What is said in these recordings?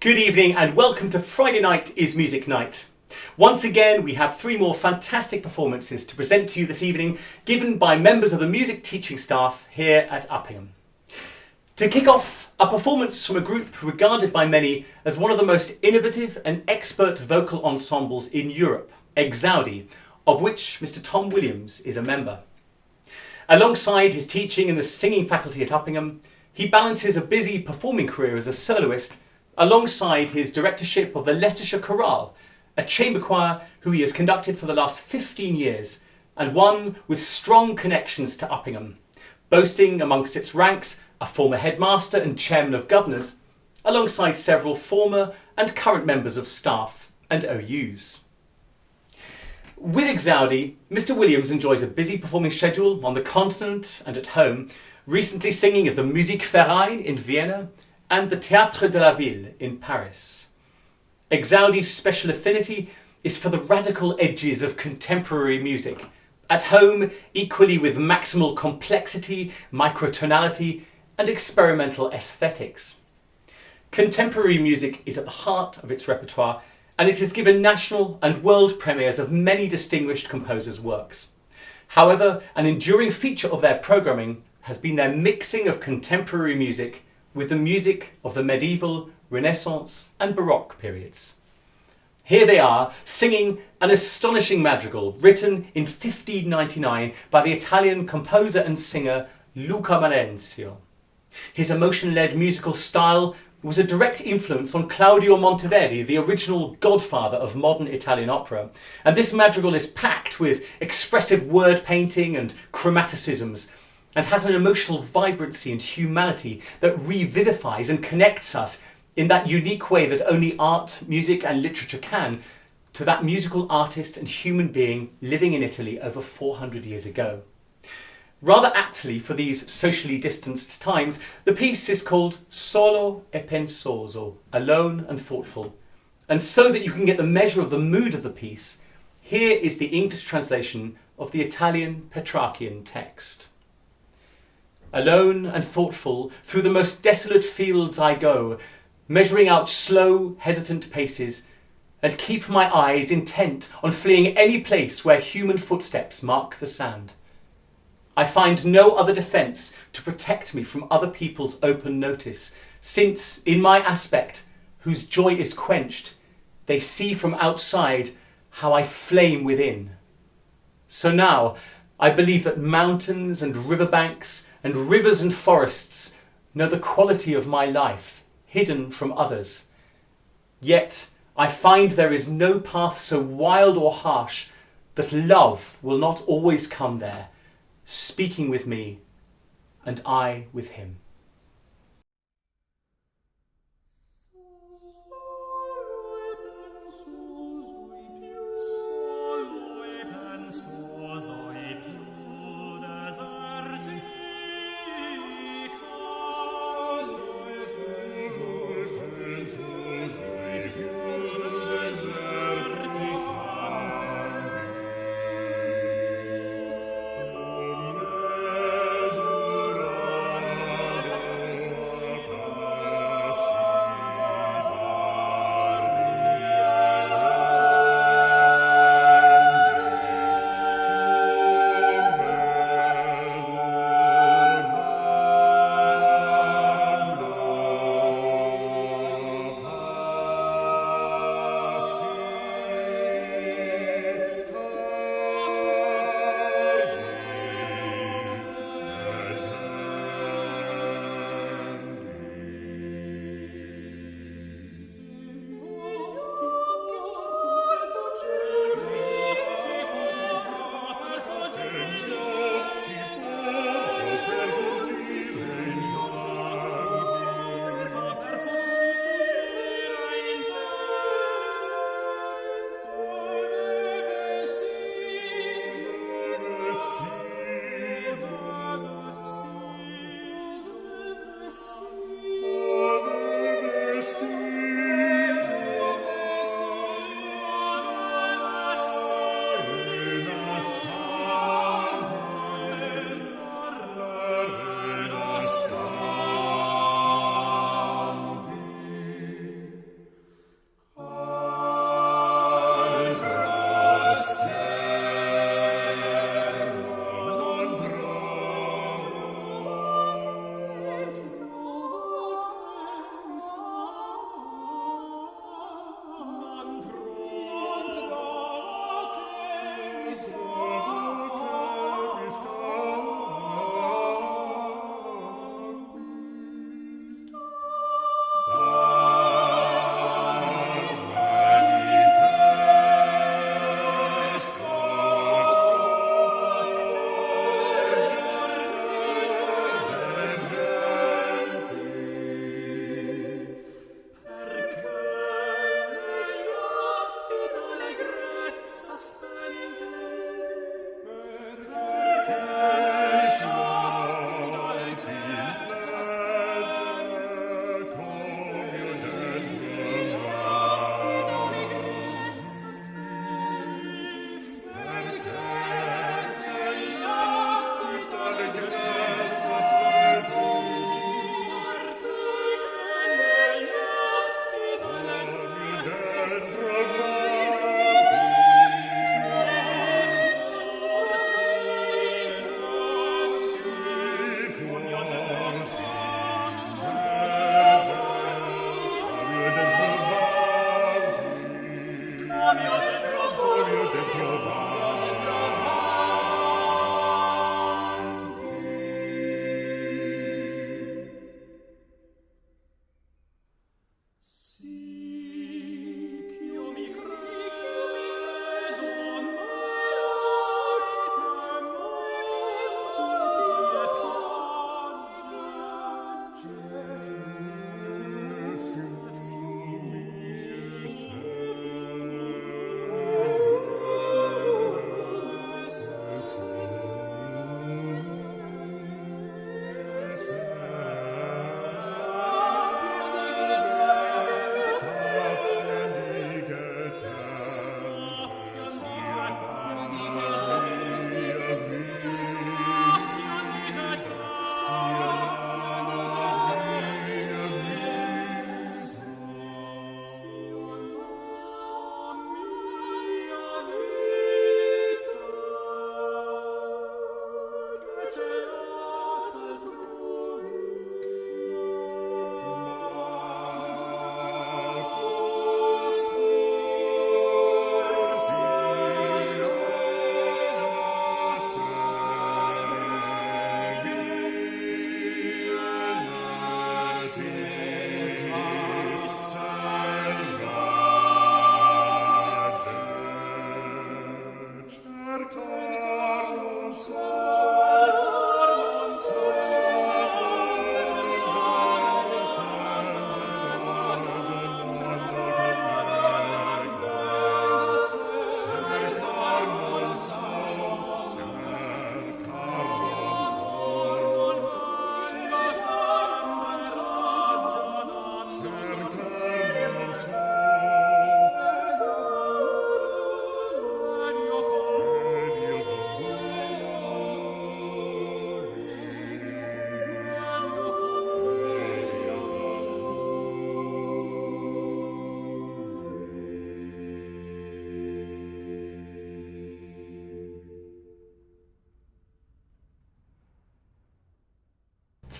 Good evening and welcome to Friday Night is Music Night. Once again, we have three more fantastic performances to present to you this evening, given by members of the music teaching staff here at Uppingham. To kick off, a performance from a group regarded by many as one of the most innovative and expert vocal ensembles in Europe, Exaudi, of which Mr. Tom Williams is a member. Alongside his teaching in the singing faculty at Uppingham, he balances a busy performing career as a soloist alongside his directorship of the Leicestershire Chorale, a chamber choir who he has conducted for the last 15 years and one with strong connections to Uppingham, boasting amongst its ranks a former headmaster and chairman of governors, alongside several former and current members of staff and OUs. With Exaudi, Mr. Williams enjoys a busy performing schedule on the continent and at home, recently singing at the Musikverein in Vienna and the Théâtre de la Ville in Paris. Exaudi's special affinity is for the radical edges of contemporary music, at home equally with maximal complexity, microtonality and experimental aesthetics. Contemporary music is at the heart of its repertoire, and it has given national and world premieres of many distinguished composers' works. However, an enduring feature of their programming has been their mixing of contemporary music with the music of the medieval, Renaissance and Baroque periods. Here they are, singing an astonishing madrigal written in 1599 by the Italian composer and singer Luca Manenzio. His emotion-led musical style was a direct influence on Claudio Monteverdi, the original godfather of modern Italian opera, and this madrigal is packed with expressive word painting and chromaticisms, and has an emotional vibrancy and humanity that revivifies and connects us in that unique way that only art, music and literature can, to that musical artist and human being living in Italy over 400 years ago. Rather aptly for these socially distanced times, the piece is called Solo e Pensoso, alone and thoughtful. And so that you can get the measure of the mood of the piece, here is the English translation of the Italian Petrarchian text. Alone and thoughtful, through the most desolate fields I go, measuring out slow, hesitant paces, and keep my eyes intent on fleeing any place where human footsteps mark the sand. I find no other defence to protect me from other people's open notice, since, in my aspect, whose joy is quenched, they see from outside how I flame within. So now, I believe that mountains and riverbanks and rivers and forests know the quality of my life, hidden from others. Yet I find there is no path so wild or harsh that love will not always come there, speaking with me and I with him.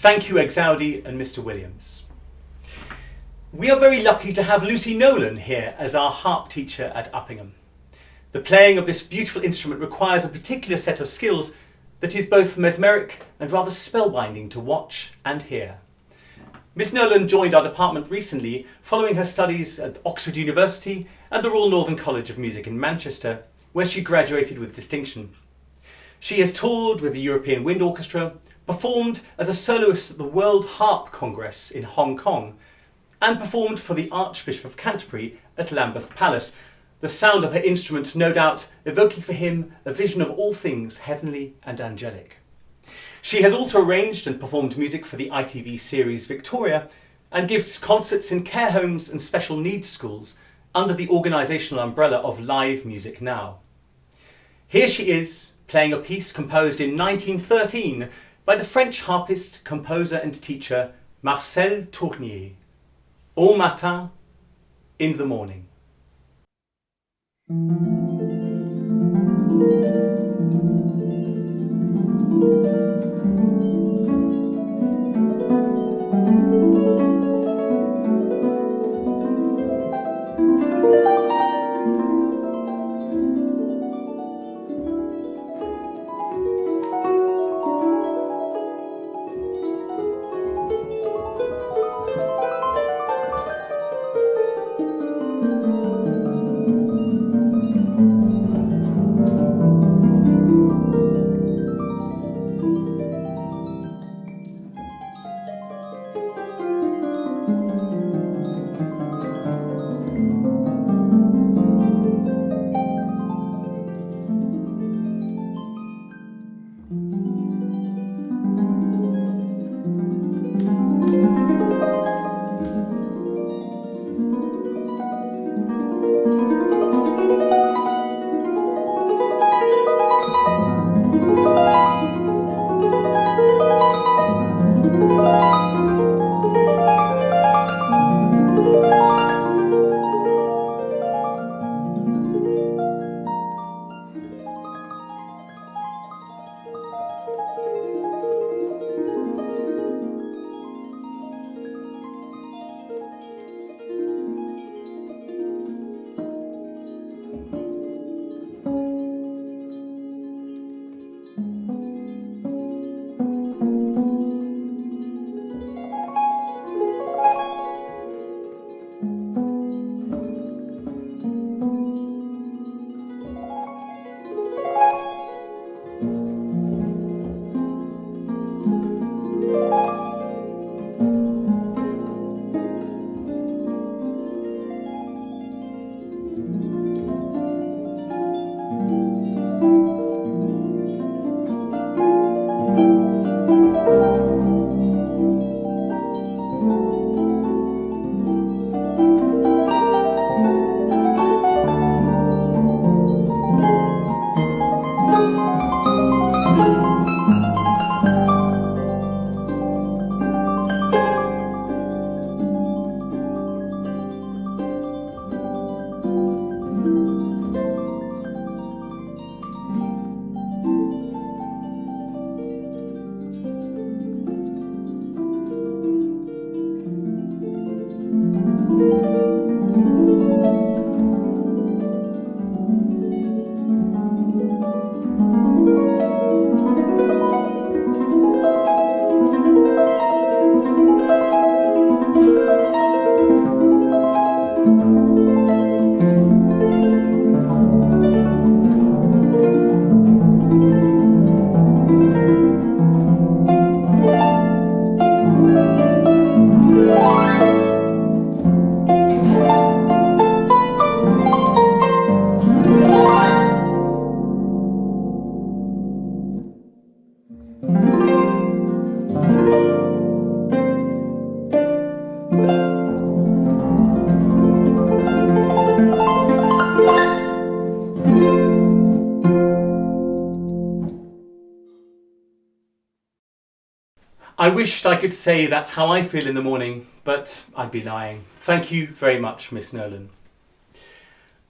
Thank you, Exaudi and Mr. Williams. We are very lucky to have Lucy Nolan here as our harp teacher at Uppingham. The playing of this beautiful instrument requires a particular set of skills that is both mesmeric and rather spellbinding to watch and hear. Miss Nolan joined our department recently following her studies at Oxford University and the Royal Northern College of Music in Manchester, where she graduated with distinction. She has toured with the European Wind Orchestra, performed as a soloist at the World Harp Congress in Hong Kong, and performed for the Archbishop of Canterbury at Lambeth Palace, the sound of her instrument no doubt evoking for him a vision of all things heavenly and angelic. She has also arranged and performed music for the ITV series Victoria and gives concerts in care homes and special needs schools under the organisational umbrella of Live Music Now. Here she is, playing a piece composed in 1913 by the French harpist, composer and teacher Marcel Tournier, Au matin, in the morning. wished I could say that's how I feel in the morning, but I'd be lying. Thank you very much, Miss Nolan.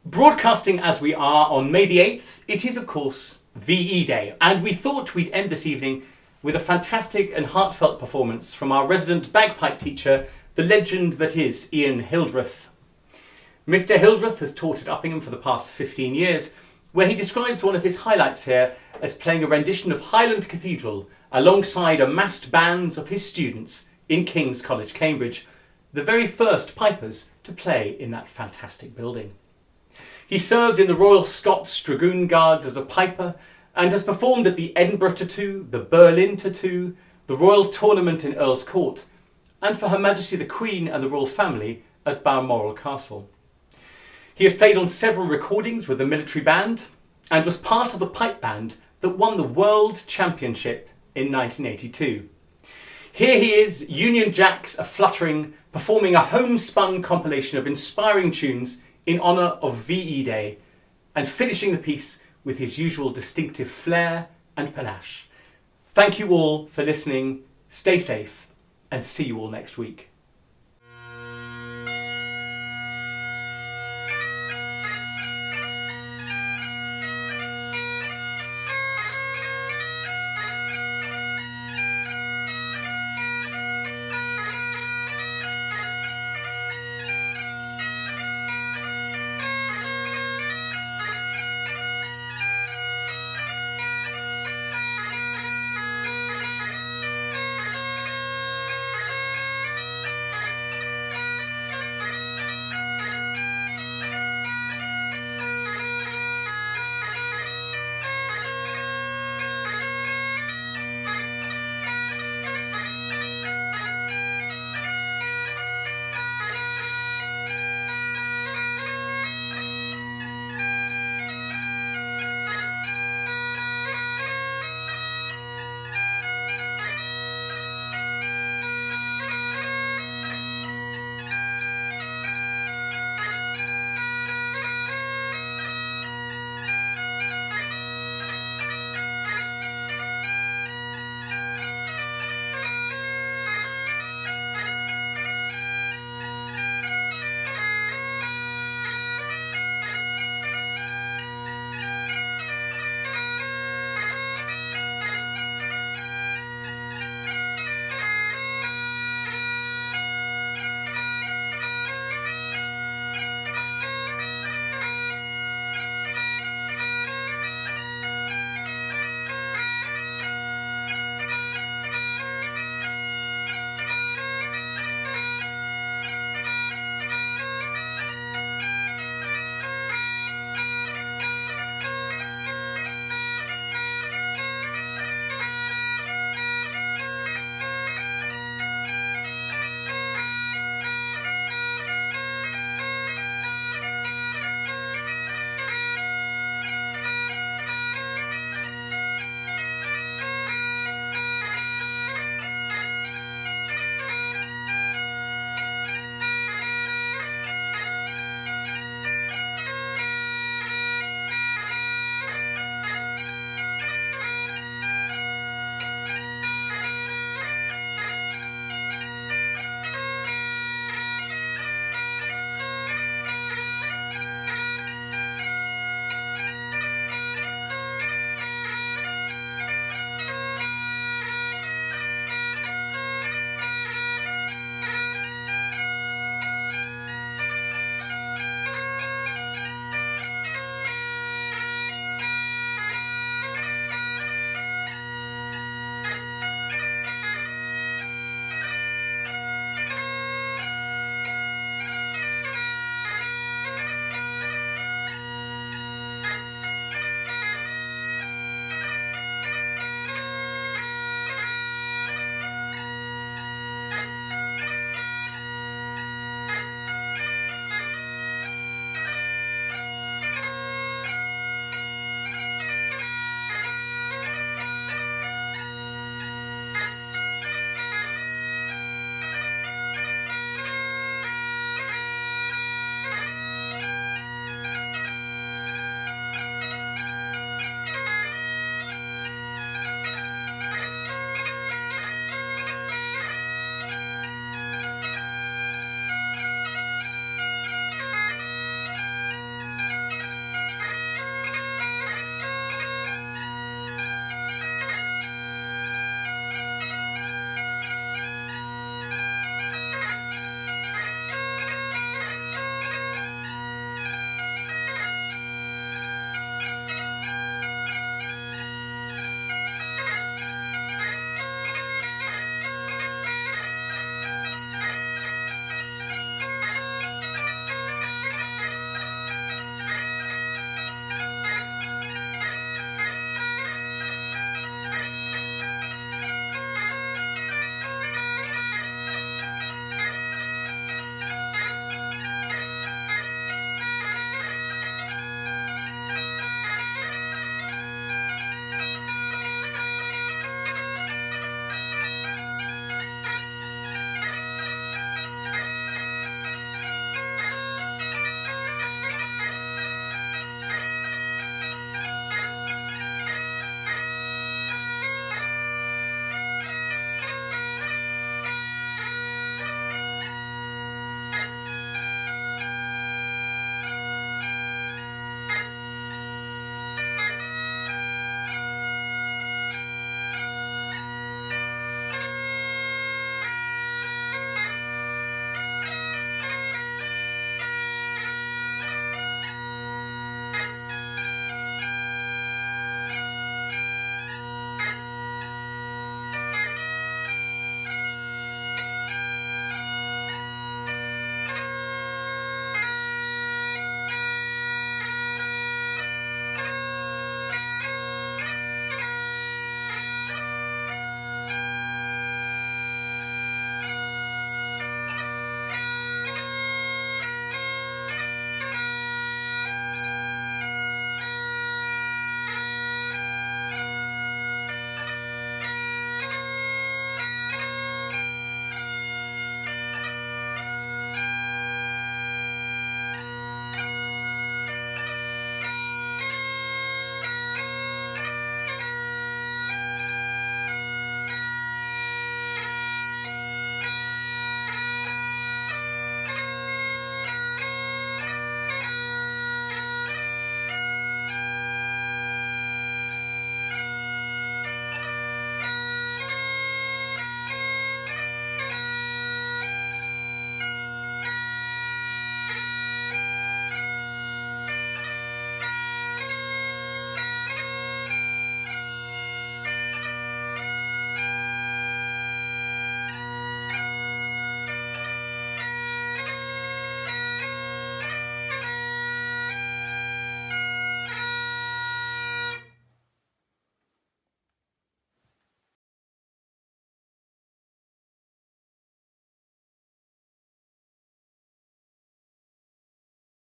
Broadcasting as we are on May the 8th, it is of course VE Day, and we thought we'd end this evening with a fantastic and heartfelt performance from our resident bagpipe teacher, the legend that is Ian Hildreth. Mr. Hildreth has taught at Uppingham for the past 15 years, where he describes one of his highlights here as playing a rendition of Highland Cathedral alongside amassed bands of his students in King's College, Cambridge, the very first pipers to play in that fantastic building. He served in the Royal Scots Dragoon Guards as a piper and has performed at the Edinburgh Tattoo, the Berlin Tattoo, the Royal Tournament in Earl's Court, and for Her Majesty the Queen and the Royal Family at Balmoral Castle. He has played on several recordings with the military band and was part of the pipe band that won the World Championship in 1982. Here he is, Union Jacks a-fluttering, performing a homespun compilation of inspiring tunes in honour of VE Day, and finishing the piece with his usual distinctive flair and panache. Thank you all for listening, stay safe, and see you all next week.